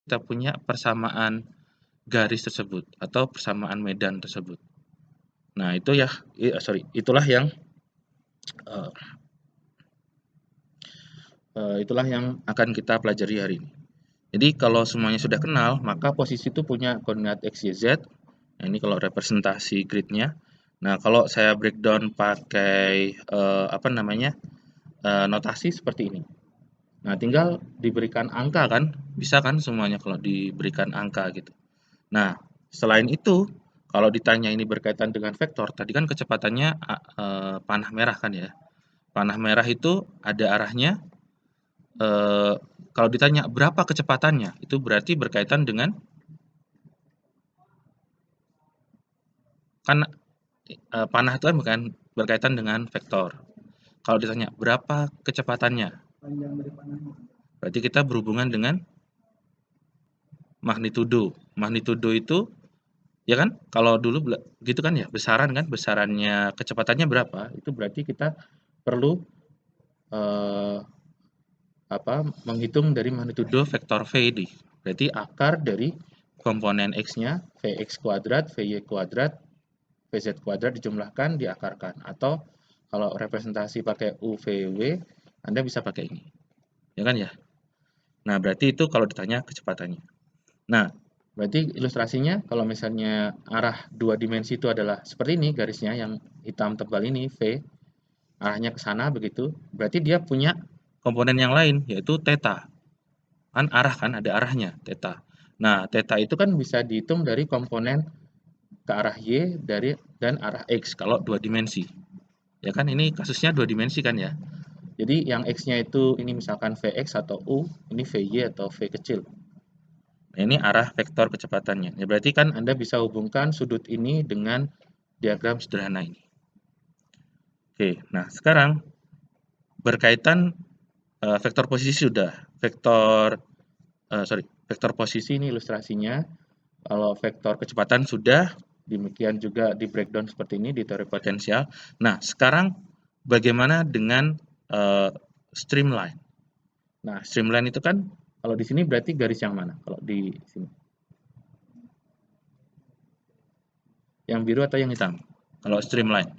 kita punya persamaan garis tersebut atau persamaan medan tersebut. Nah, itulah yang akan kita pelajari hari ini. Jadi kalau semuanya sudah kenal, maka posisi itu punya koordinat x, y, z. Nah, ini kalau representasi gridnya. Nah, kalau saya breakdown pakai notasi seperti ini. Nah, tinggal diberikan angka kan, bisa kan semuanya kalau diberikan angka gitu. Nah, selain itu, kalau ditanya ini berkaitan dengan vektor, tadi kan kecepatannya panah merah kan ya. Panah merah itu ada arahnya. Kalau ditanya berapa kecepatannya, itu berarti berkaitan dengan kan panah itu kan bukan berkaitan dengan vektor. Kalau ditanya berapa kecepatannya, berarti kita berhubungan dengan magnitudo. Magnitudo itu ya kan, kalau dulu gitu kan ya, besaran kan, besarannya kecepatannya berapa, itu berarti kita perlu eh, menghitung dari magnitudo vektor V ini. Berarti akar dari komponen X-nya, Vx kuadrat, Vy kuadrat, Vz kuadrat dijumlahkan, diakarkan. Atau kalau representasi pakai UVW, Anda bisa pakai ini. Ya kan ya? Nah, berarti itu kalau ditanya kecepatannya. Nah, berarti ilustrasinya kalau misalnya arah dua dimensi itu adalah seperti ini garisnya yang hitam tebal ini, V, arahnya ke sana begitu, berarti dia punya komponen yang lain, yaitu theta. Kan ada arahnya, theta. Nah, theta itu kan bisa dihitung dari komponen ke arah Y dan arah X kalau dua dimensi. Ya kan, ini kasusnya dua dimensi kan ya. Jadi yang X-nya itu ini misalkan Vx atau U, ini Vy atau V kecil. Nah, ini arah vektor kecepatannya. Ya, berarti kan Anda bisa hubungkan sudut ini dengan diagram sederhana ini. Oke, nah sekarang berkaitan vektor posisi sudah. Vektor posisi ini ilustrasinya. Kalau vektor kecepatan sudah, demikian juga di breakdown seperti ini di teori potensial. Nah, sekarang bagaimana dengan streamline? Nah, streamline itu kan kalau di sini berarti garis yang mana? Kalau di sini. Yang biru atau yang hitam? Kalau streamline.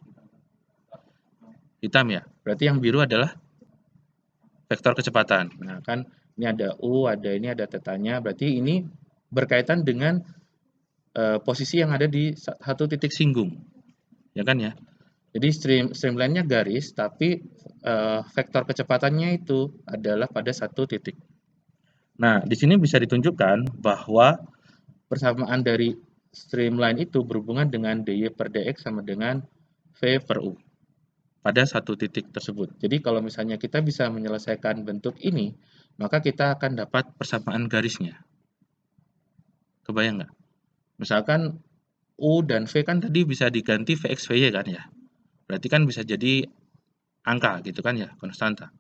Hitam ya. Berarti yang biru adalah vektor kecepatan. Nah, kan ini ada U, ada tetanya. Berarti ini berkaitan dengan posisi yang ada di satu titik singgung. Ya kan ya? Jadi streamline-nya garis, tapi vektor kecepatannya itu adalah pada satu titik. Nah, di sini bisa ditunjukkan bahwa persamaan dari streamline itu berhubungan dengan dy per dx sama dengan v per u pada satu titik tersebut. Jadi kalau misalnya kita bisa menyelesaikan bentuk ini, maka kita akan dapat persamaan garisnya. Kebayang nggak? Misalkan U dan V kan tadi bisa diganti Vx, Vy kan ya. Berarti kan bisa jadi angka gitu kan ya, konstanta.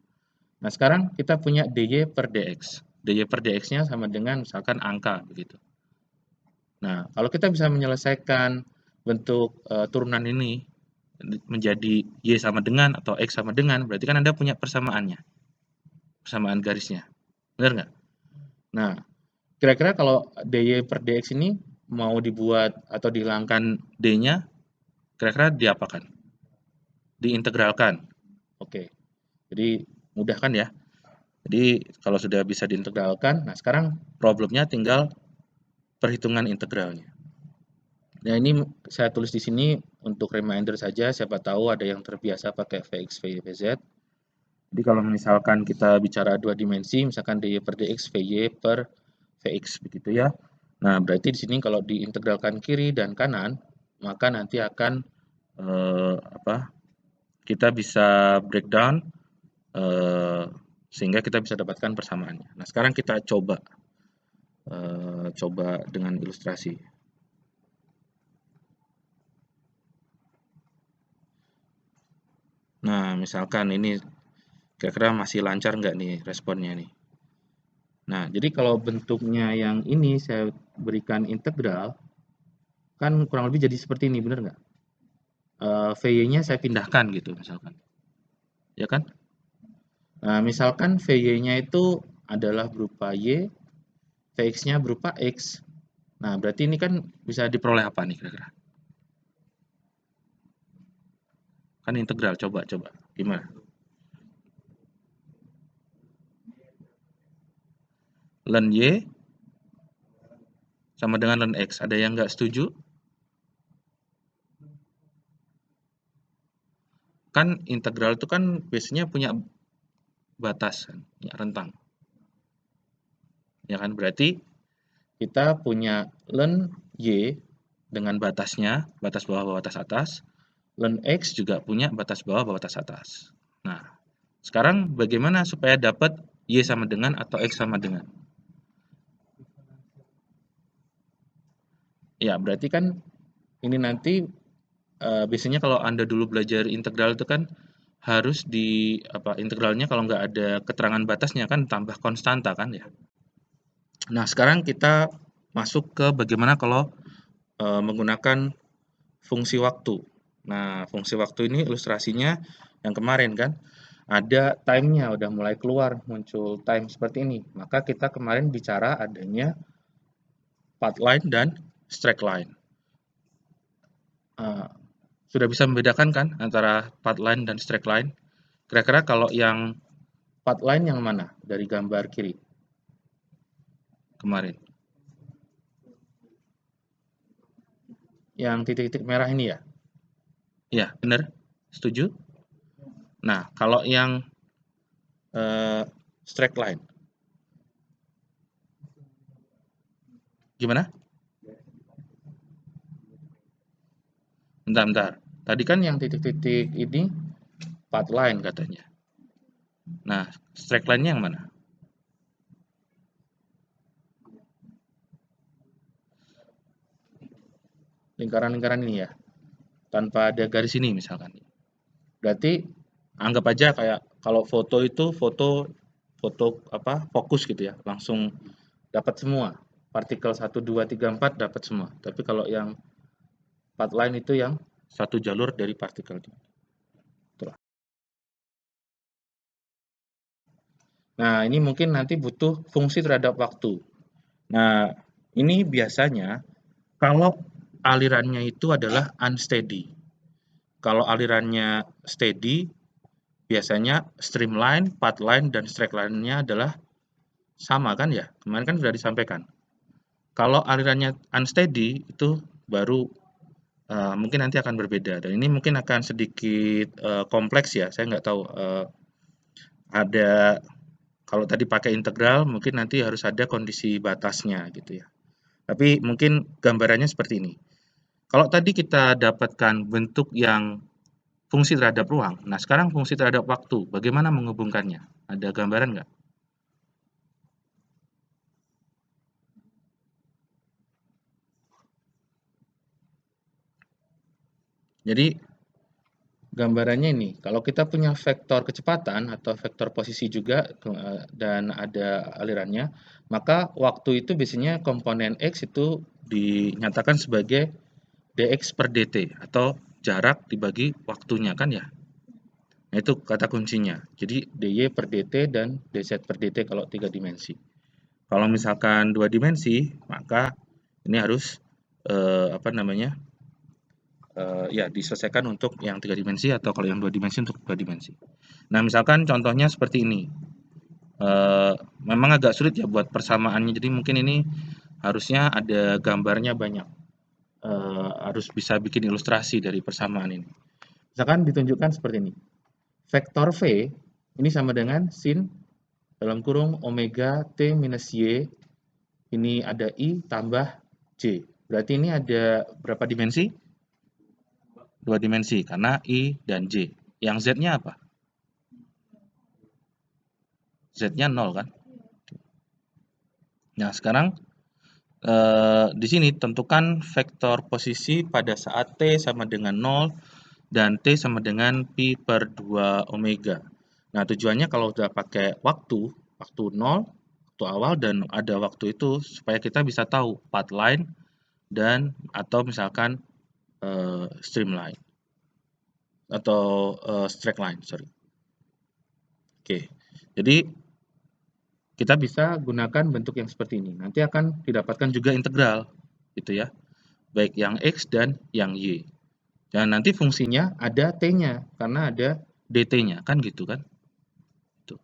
Nah, sekarang kita punya dy per dx. dy per dx-nya sama dengan misalkan angka begitu. Nah, kalau kita bisa menyelesaikan bentuk turunan ini menjadi y sama dengan atau x sama dengan, berarti kan Anda punya persamaannya, persamaan garisnya. Benar nggak? Nah, kira-kira kalau dy per dx ini mau dibuat atau dihilangkan d-nya, kira-kira diapakan? Diintegralkan. Oke, jadi mudah kan ya? Jadi kalau sudah bisa diintegralkan, nah sekarang problemnya tinggal perhitungan integralnya. Nah, ini saya tulis di sini untuk reminder saja, siapa tahu ada yang terbiasa pakai Vx, Vy, Vz. Jadi kalau misalkan kita bicara dua dimensi, misalkan dy per dx, Vy per Vx begitu ya. Nah, berarti di sini kalau diintegralkan kiri dan kanan, maka nanti akan kita bisa breakdown sehingga kita bisa dapatkan persamaannya. Nah, sekarang kita coba dengan ilustrasi. Nah, misalkan ini kira-kira masih lancar nggak nih responnya nih. Nah, jadi kalau bentuknya yang ini saya berikan integral, kan kurang lebih jadi seperti ini, benar nggak? Vy-nya saya pindahkan gitu misalkan. Ya kan? Nah, misalkan Vy-nya itu adalah berupa Y, Vx-nya berupa X. Nah, berarti ini kan bisa diperoleh apa nih kira-kira? Kan integral, coba. Gimana? Ln Y sama dengan ln X. Ada yang nggak setuju? Kan integral itu kan biasanya punya batasan, punya rentang. Ya kan, berarti kita punya ln Y dengan batasnya, batas bawah, batas atas. Ln X juga punya batas bawah, batas atas. Nah, sekarang bagaimana supaya dapat Y sama dengan atau X sama dengan? Ya, berarti kan ini nanti biasanya kalau Anda dulu belajar integral itu kan harus integralnya kalau nggak ada keterangan batasnya kan tambah konstanta kan ya. Nah, sekarang kita masuk ke bagaimana kalau menggunakan fungsi waktu. Nah, fungsi waktu ini ilustrasinya yang kemarin kan ada time-nya udah mulai keluar muncul time seperti ini. Maka kita kemarin bicara adanya path line dan straight line. Sudah bisa membedakan kan antara path line dan straight line? Kira-kira kalau yang path line yang mana dari gambar kiri kemarin? Yang titik-titik merah ini ya? Ya, benar. Setuju? Nah, kalau yang straight line, gimana? Bentar. Tadi kan yang titik-titik ini path line katanya. Nah, straight line-nya yang mana? Lingkaran-lingkaran ini ya, tanpa ada garis ini misalkan. Berarti anggap aja kayak kalau foto itu foto fokus gitu ya, langsung dapat semua. Partikel 1, 2, 3, 4 dapat semua. Tapi kalau yang path line itu yang satu jalur dari partikel. Itulah. Nah, ini mungkin nanti butuh fungsi terhadap waktu. Nah, ini biasanya kalau alirannya itu adalah unsteady. Kalau alirannya steady, biasanya streamline, path line, dan straight line-nya adalah sama kan ya? Kemarin kan sudah disampaikan. Kalau alirannya unsteady, itu baru mungkin nanti akan berbeda. Dan ini mungkin akan sedikit kompleks ya. Saya nggak tahu ada kalau tadi pakai integral, mungkin nanti harus ada kondisi batasnya gitu ya. Tapi mungkin gambarannya seperti ini. Kalau tadi kita dapatkan bentuk yang fungsi terhadap ruang, nah sekarang fungsi terhadap waktu, bagaimana menghubungkannya? Ada gambaran nggak? Jadi gambarannya ini, kalau kita punya vektor kecepatan atau vektor posisi juga dan ada alirannya, maka waktu itu biasanya komponen X itu dinyatakan sebagai dx per dt atau jarak dibagi waktunya kan ya. Nah, itu kata kuncinya. Jadi dy per dt dan dz per dt kalau 3 dimensi. Kalau misalkan 2 dimensi, maka ini harus ya diselesaikan untuk yang 3 dimensi atau kalau yang 2 dimensi untuk 2 dimensi. Nah, misalkan contohnya seperti ini. Memang agak sulit ya buat persamaannya. Jadi mungkin ini harusnya ada gambarnya banyak. Harus bisa bikin ilustrasi dari persamaan ini. Misalkan ditunjukkan seperti ini. Vektor V ini sama dengan sin dalam kurung omega t minus y. Ini ada i tambah j. Berarti ini ada berapa dimensi? 2 dimensi karena i dan j. Yang z-nya apa? Z-nya 0 kan? Nah, sekarang di sini tentukan vektor posisi pada saat t sama dengan 0 dan t sama dengan pi per 2 omega. Nah, tujuannya kalau udah pakai waktu 0, waktu awal dan ada waktu itu supaya kita bisa tahu path line dan atau misalkan streamline atau straight line, sorry. Oke, jadi kita bisa gunakan bentuk yang seperti ini. Nanti akan didapatkan juga integral, gitu ya. Baik yang X dan yang Y. Dan nanti fungsinya ada T-nya, karena ada dt-nya, kan gitu kan? Tuh.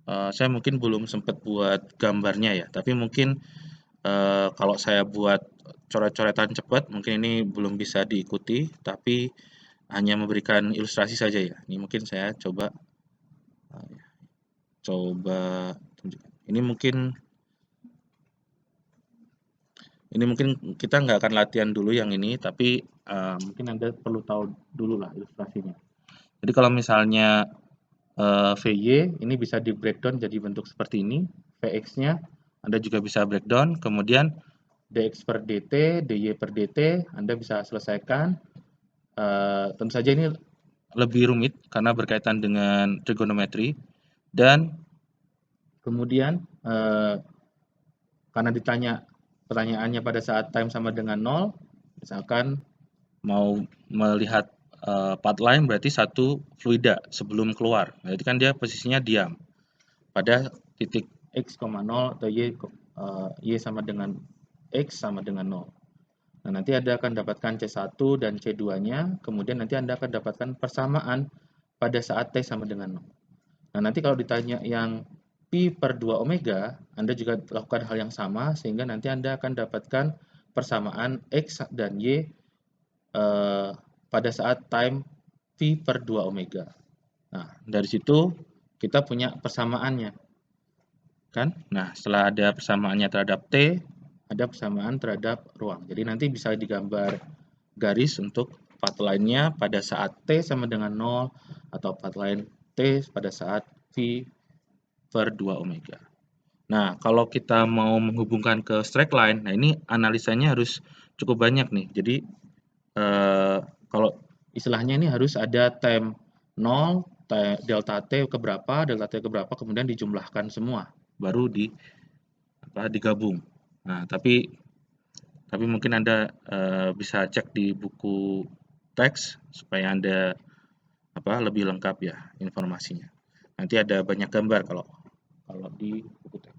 Saya mungkin belum sempat buat gambarnya ya, tapi mungkin kalau saya buat coret-coretan cepat, mungkin ini belum bisa diikuti, tapi hanya memberikan ilustrasi saja ya. Ini mungkin saya coba tunjukkan. Ini mungkin kita nggak akan latihan dulu yang ini, tapi mungkin Anda perlu tahu dulu lah ilustrasinya. Jadi kalau misalnya VY ini bisa di breakdown jadi bentuk seperti ini, VX-nya Anda juga bisa breakdown, kemudian dx per dt, dy per dt, Anda bisa selesaikan. Tentu saja ini lebih rumit karena berkaitan dengan trigonometri, dan kemudian karena ditanya pertanyaannya pada saat time sama dengan 0, misalkan mau melihat path line berarti satu fluida sebelum keluar. Berarti kan dia posisinya diam pada titik x, 0 atau y sama dengan x sama dengan 0. Nah, nanti Anda akan dapatkan C1 dan C2-nya, kemudian nanti Anda akan dapatkan persamaan pada saat T sama dengan 0. Nah, nanti kalau ditanya yang pi per 2 omega, Anda juga lakukan hal yang sama, sehingga nanti Anda akan dapatkan persamaan X dan Y pada saat time pi per 2 omega. Nah, dari situ kita punya persamaannya, kan? Nah, setelah ada persamaannya terhadap T, ada persamaan terhadap ruang. Jadi nanti bisa digambar garis untuk path line-nya pada saat T sama dengan 0, atau path line T pada saat V per 2 omega. Nah, kalau kita mau menghubungkan ke straight line, nah ini analisanya harus cukup banyak nih. Jadi, kalau istilahnya ini harus ada time 0, delta T keberapa, kemudian dijumlahkan semua, baru digabung. Nah, tapi mungkin Anda bisa cek di buku teks supaya Anda lebih lengkap ya informasinya. Nanti ada banyak gambar kalau di buku teks.